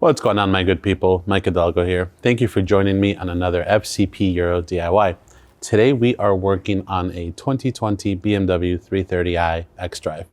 What's going on, my good people? Mike Hidalgo here. Thank you for joining me on another FCP Euro DIY. Today we are working on a 2020 BMW 330i xDrive.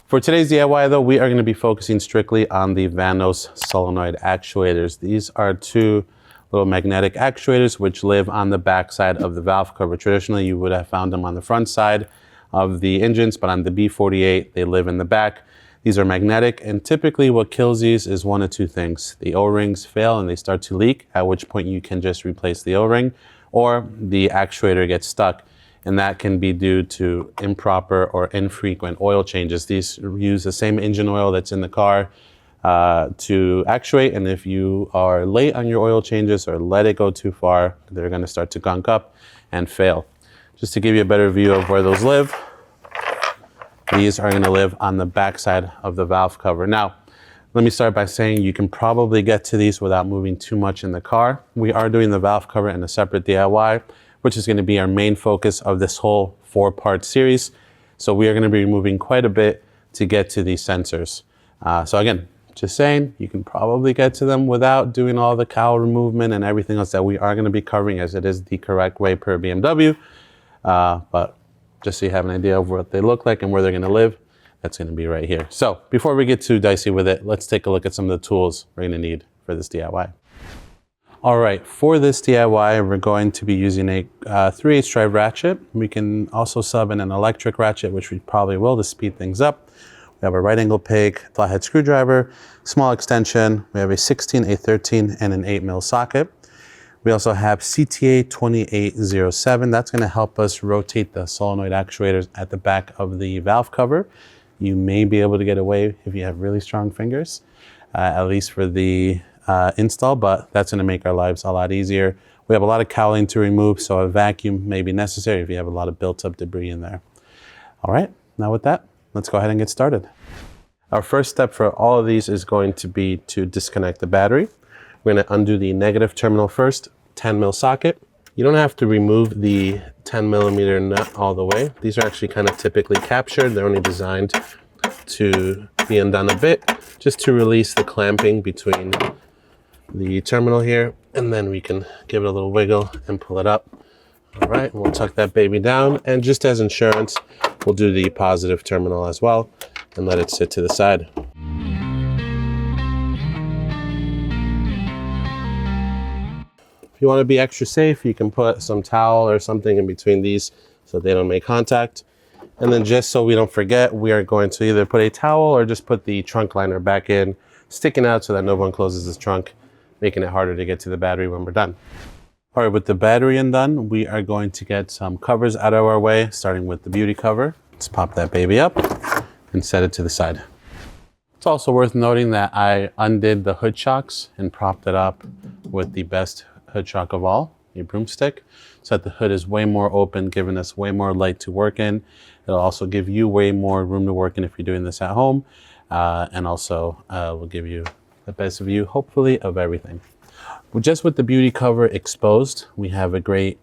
For today's DIY though, we are going to be focusing strictly on the Vanos Solenoid Actuators. These are two little magnetic actuators which live on the back side of the valve cover. Traditionally, you would have found them on the front side of the engines, but on the B48, they live in the back. These are magnetic, and typically what kills these is one of two things. The O-rings fail and they start to leak, at which point you can just replace the O-ring, or the actuator gets stuck, and that can be due to improper or infrequent oil changes. These use the same engine oil that's in the car to actuate, and if you are late on your oil changes or let it go too far, they're going to start to gunk up and fail. Just to give you a better view of where those live, these are going to live on the back side of the valve cover. Now, let me start by saying you can probably get to these without moving too much in the car. We are doing the valve cover in a separate DIY, which is going to be our main focus of this whole 4-part series. So we are going to be removing quite a bit to get to these sensors. So again, just saying, you can probably get to them without doing all the cowl removement and everything else that we are going to be covering, as it is the correct way per BMW. But just so you have an idea of what they look like and where they're going to live, that's going to be right here. So before we get too dicey with it, let's take a look at some of the tools we're going to need for this DIY. All right, for this DIY, we're going to be using a 3/8 drive ratchet. We can also sub in an electric ratchet, which we probably will to speed things up. We have a right angle peg, flathead screwdriver, small extension. We have a 16, a 13, and an 8mm socket. We also have CTA 2807. That's going to help us rotate the solenoid actuators at the back of the valve cover. You may be able to get away if you have really strong fingers, at least for the install, but that's going to make our lives a lot easier. We have a lot of cowling to remove, so a vacuum may be necessary if you have a lot of built-up debris in there. All right, now with that, let's go ahead and get started. Our first step for all of these is going to be to disconnect the battery. We're going to undo the negative terminal first, 10mm socket. You don't have to remove the 10mm nut all the way. These are actually kind of typically captured. They're only designed to be undone a bit, just to release the clamping between the terminal here, and then we can give it a little wiggle and pull it up. All right, we'll tuck that baby down, and just as insurance, we'll do the positive terminal as well and let it sit to the side. If you want to be extra safe, you can put some towel or something in between these so they don't make contact. And then just so we don't forget, we are going to either put a towel or just put the trunk liner back in, sticking out so that no one closes this trunk, making it harder to get to the battery when we're done. All right, with the battery undone, we are going to get some covers out of our way, starting with the beauty cover. Let's pop that baby up and set it to the side. It's also worth noting that I undid the hood shocks and propped it up with the best hood shock of all, a broomstick, so that the hood is way more open, giving us way more light to work in. It'll also give you way more room to work in if you're doing this at home, and also will give you the best view, hopefully, of everything. Just with the beauty cover exposed, we have a great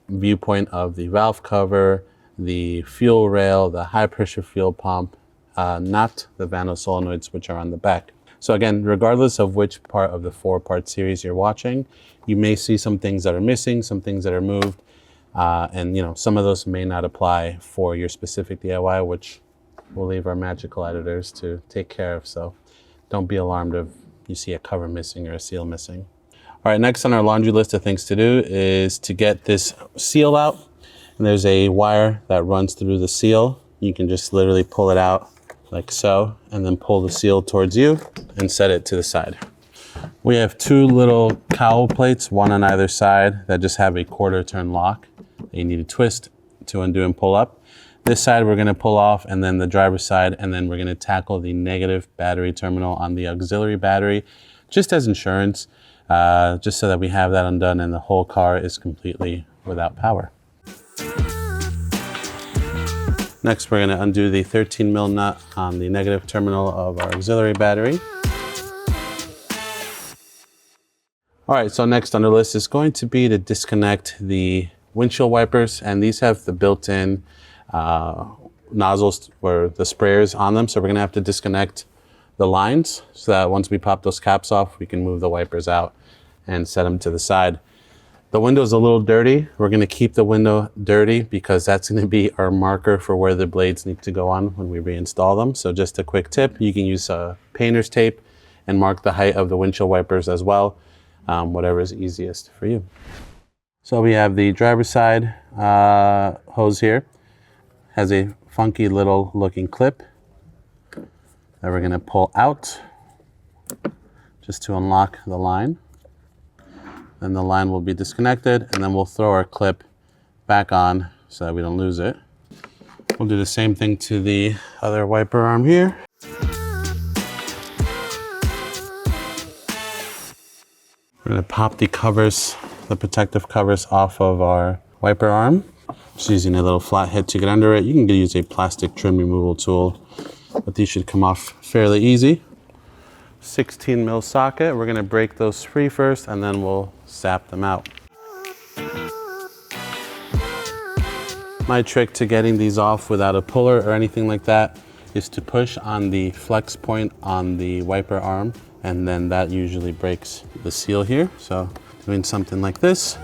viewpoint of the valve cover, the fuel rail, the high pressure fuel pump, not the Vanos solenoids, which are on the back. So again, regardless of which part of the 4-part series you're watching, you may see some things that are missing, some things that are moved, and some of those may not apply for your specific DIY, which we'll leave our magical editors to take care of. So don't be alarmed if you see a cover missing or a seal missing. All right, next on our laundry list of things to do is to get this seal out. And there's a wire that runs through the seal. You can just literally pull it out like so, and then pull the seal towards you and set it to the side. We have two little cowl plates, one on either side, that just have a 1/4 turn lock that you need to twist to undo and pull up. This side we're going to pull off, and then the driver's side, and then we're going to tackle the negative battery terminal on the auxiliary battery, just as insurance, just so that we have that undone and the whole car is completely without power. Next, we're going to undo the 13mm nut on the negative terminal of our auxiliary battery. All right, so next on the list is going to be to disconnect the windshield wipers, and these have the built-in nozzles or the sprayers on them. So we're gonna have to disconnect the lines so that once we pop those caps off, we can move the wipers out and set them to the side. The window is a little dirty. We're gonna keep the window dirty because that's gonna be our marker for where the blades need to go on when we reinstall them. So just a quick tip, you can use painter's tape and mark the height of the windshield wipers as well, whatever is easiest for you. So we have the driver's side hose here. Has a funky little looking clip that we're gonna pull out just to unlock the line. Then the line will be disconnected, and then we'll throw our clip back on so that we don't lose it. We'll do the same thing to the other wiper arm here. We're gonna pop the covers, the protective covers off of our wiper arm. Just using a little flathead to get under it. You can use a plastic trim removal tool, but these should come off fairly easy. 16 mil socket. We're gonna break those free first, and then we'll sap them out. My trick to getting these off without a puller or anything like that is to push on the flex point on the wiper arm, and then that usually breaks the seal here. So doing something like this.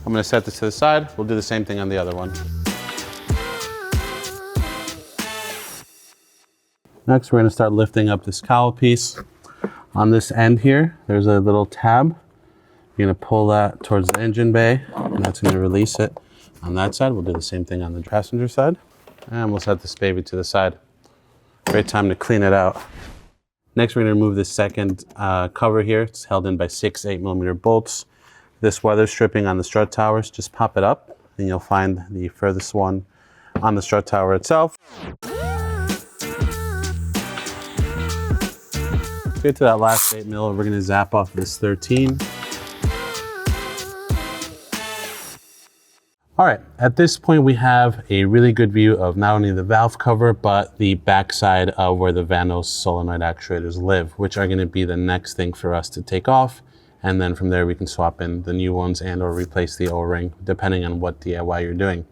I'm gonna set this to the side. We'll do the same thing on the other one. Next, we're gonna start lifting up this cowl piece. On this end here, there's a little tab. You're gonna pull that towards the engine bay, and that's gonna release it on that side. We'll do the same thing on the passenger side. And we'll set this baby to the side. Great time to clean it out. Next, we're gonna remove this second cover here. It's held in by 6 8mm bolts. This weather stripping on the strut towers, just pop it up, and you'll find the furthest one on the strut tower itself. Get to that last 8mm, we're gonna zap off this 13. All right, at this point we have a really good view of not only the valve cover, but the backside of where the Vanos solenoid actuators live, which are gonna be the next thing for us to take off. And then from there we can swap in the new ones and or replace the O-ring, depending on what DIY you're doing.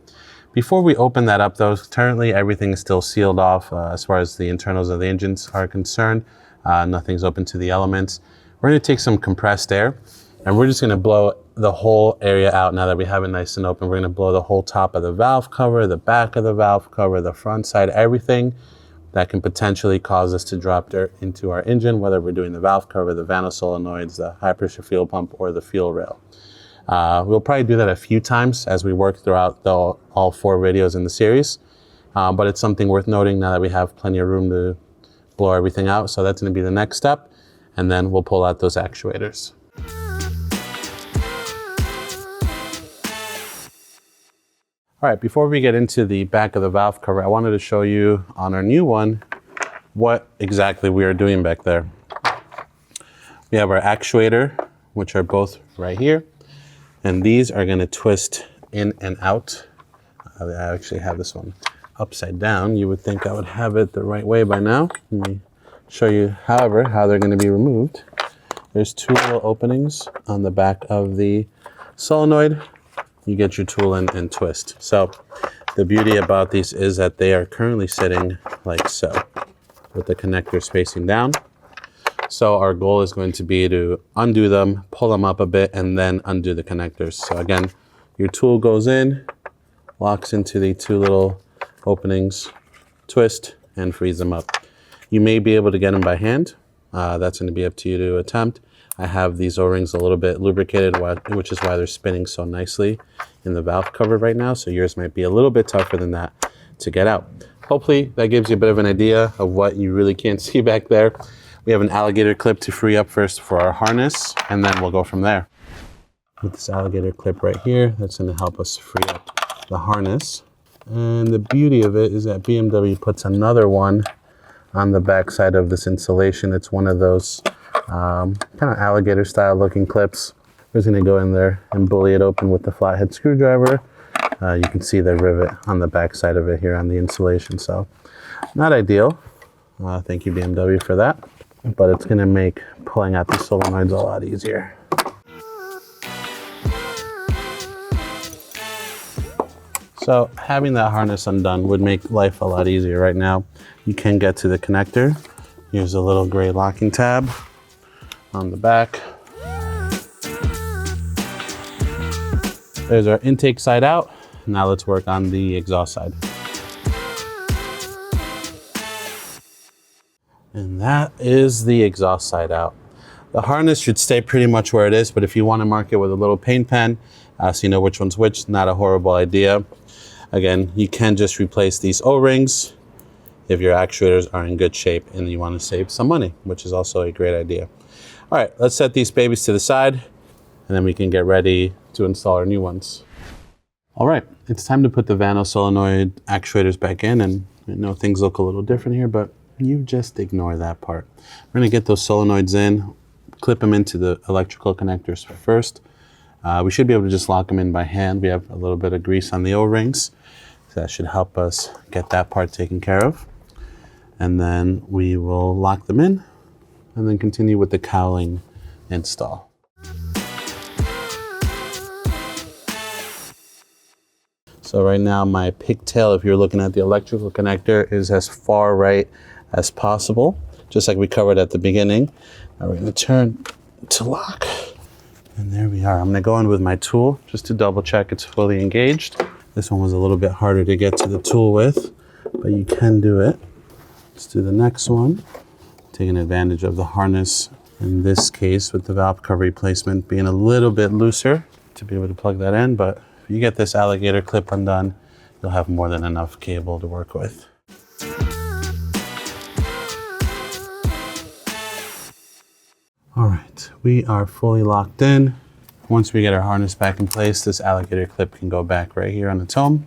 Before we open that up though, currently everything is still sealed off as far as the internals of the engines are concerned. Nothing's open to the elements. We're gonna take some compressed air, and we're just gonna blow the whole area out now that we have it nice and open. We're gonna blow the whole top of the valve cover, the back of the valve cover, the front side, everything that can potentially cause us to drop dirt into our engine, whether we're doing the valve cover, the Vanos solenoids, the high pressure fuel pump, or the fuel rail. We'll probably do that a few times as we work throughout all 4 videos in the series, but it's something worth noting now that we have plenty of room to blow everything out. So that's gonna be the next step, and then we'll pull out those actuators. All right, before we get into the back of the valve cover, I wanted to show you on our new one what exactly we are doing back there. We have our actuator, which are both right here, and these are gonna twist in and out. I actually have this one upside down. You would think I would have it the right way by now. Let me show you, however, how they're gonna be removed. There's 2 little openings on the back of the solenoid. You get your tool in and twist. So the beauty about these is that they are currently sitting like so, with the connector spacing down. So our goal is going to be to undo them, pull them up a bit, and then undo the connectors. So again, your tool goes in, locks into the 2 little openings, twist, and frees them up. You may be able to get them by hand. That's going to be up to you to attempt. I have these O-rings a little bit lubricated, which is why they're spinning so nicely in the valve cover right now. So yours might be a little bit tougher than that to get out. Hopefully that gives you a bit of an idea of what you really can't see back there. We have an alligator clip to free up first for our harness, and then we'll go from there. With this alligator clip right here, that's going to help us free up the harness. And the beauty of it is that BMW puts another one on the back side of this insulation. It's one of those kind of alligator style looking clips. We're just going to go in there and bully it open with the flathead screwdriver. You can see the rivet on the back side of it here on the insulation. So not ideal. Thank you BMW for that, but it's going to make pulling out these solenoids a lot easier. So having that harness undone would make life a lot easier. Right now, you can get to the connector. Use a little gray locking tab on the back. There's our intake side out. Now let's work on the exhaust side. And that is the exhaust side out. The harness should stay pretty much where it is, but if you want to mark it with a little paint pen, so you know which one's which, not a horrible idea. Again, you can just replace these O-rings if your actuators are in good shape and you want to save some money, which is also a great idea. All right, let's set these babies to the side, and then we can get ready to install our new ones. All right, it's time to put the Vanos Solenoid actuators back in, and I know things look a little different here, but you just ignore that part. We're gonna get those solenoids in, clip them into the electrical connectors first. We should be able to just lock them in by hand. We have a little bit of grease on the O-rings, so that should help us get that part taken care of. And then we will lock them in and then continue with the cowling install. So right now my pigtail, if you're looking at the electrical connector, is as far right as possible, just like we covered at the beginning. Now we're gonna turn to lock, and there we are. I'm gonna go in with my tool just to double check it's fully engaged. This one was a little bit harder to get to the tool with, but you can do it. Let's do the next one. Taking advantage of the harness, in this case with the valve cover replacement being a little bit looser to be able to plug that in, but if you get this alligator clip undone, you'll have more than enough cable to work with. All right, we are fully locked in. Once we get our harness back in place, this alligator clip can go back right here on its own.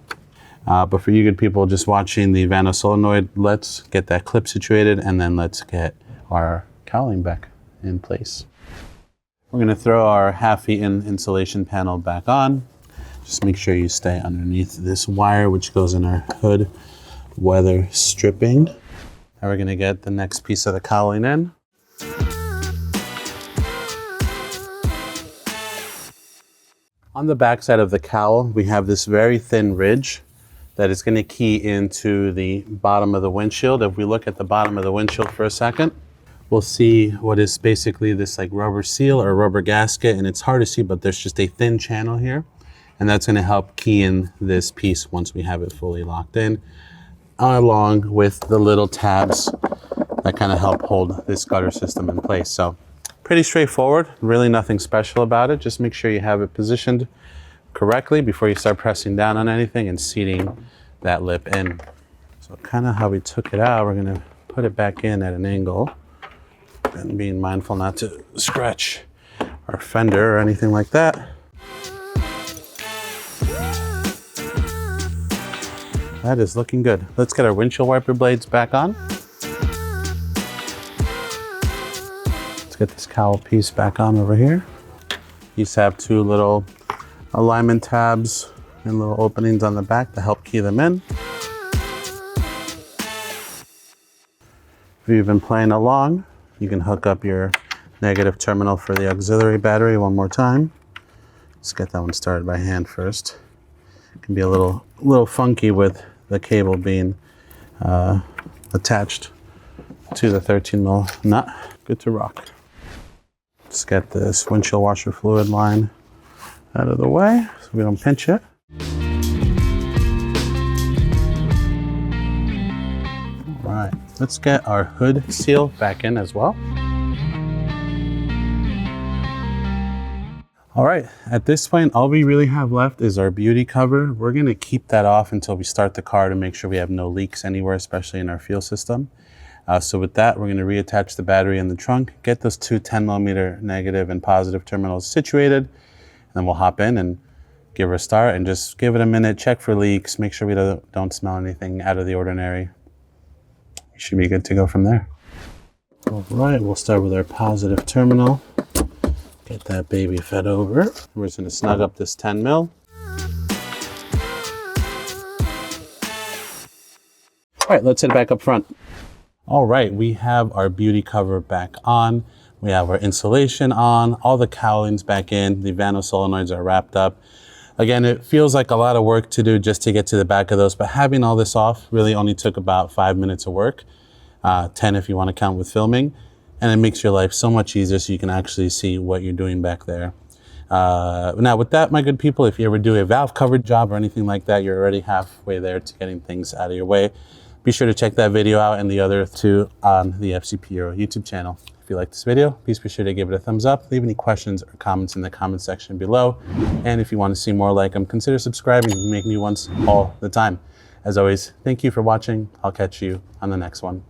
But for you good people just watching the Vanos Solenoid, let's get that clip situated, and then let's get our cowling back in place. We're gonna throw our half-eaten insulation panel back on. Just make sure you stay underneath this wire, which goes in our hood weather stripping. Now we're gonna get the next piece of the cowling in. On the back side of the cowl, we have this very thin ridge that is going to key into the bottom of the windshield. If we look at the bottom of the windshield for a second, we'll see what is basically this like rubber seal or rubber gasket, and it's hard to see, but there's just a thin channel here, and that's going to help key in this piece once we have it fully locked in, along with the little tabs that kind of help hold this gutter system in place. So pretty straightforward, really nothing special about it. Just make sure you have it positioned correctly before you start pressing down on anything and seating that lip in. So kind of how we took it out, we're gonna put it back in at an angle and being mindful not to scratch our fender or anything like that. That is looking good. Let's get our windshield wiper blades back on. Let's get this cowl piece back on over here. These have two little alignment tabs and little openings on the back to help key them in. If you've been playing along, you can hook up your negative terminal for the auxiliary battery one more time. Let's get that one started by hand first. It can be a little funky with the cable being attached to the 13mm nut. Good to rock. Let's get this windshield washer fluid line out of the way so we don't pinch it. All right, let's get our hood seal back in as well. All right, at this point, all we really have left is our beauty cover. We're gonna keep that off until we start the car to make sure we have no leaks anywhere, especially in our fuel system. So with that, we're gonna reattach the battery in the trunk, get those two 10mm negative and positive terminals situated, and then we'll hop in and give her a start and just give it a minute, check for leaks, make sure we don't smell anything out of the ordinary. We should be good to go from there. All right, we'll start with our positive terminal. Get that baby fed over. We're just gonna snug up this 10mm. All right, let's head back up front. All right, we have our beauty cover back on. We have our insulation on, all the cowlings back in. The Vanos solenoids are wrapped up. Again, it feels like a lot of work to do just to get to the back of those, but having all this off really only took about 5 minutes of work, 10 if you want to count with filming, and it makes your life so much easier so you can actually see what you're doing back there. Now with that, my good people, if you ever do a valve cover job or anything like that, you're already halfway there to getting things out of your way. Be sure to check that video out and the other two on the FCP Euro YouTube channel. If you like this video, please be sure to give it a thumbs up. Leave any questions or comments in the comment section below. And if you want to see more like them, consider subscribing. We make new ones all the time. As always, thank you for watching. I'll catch you on the next one.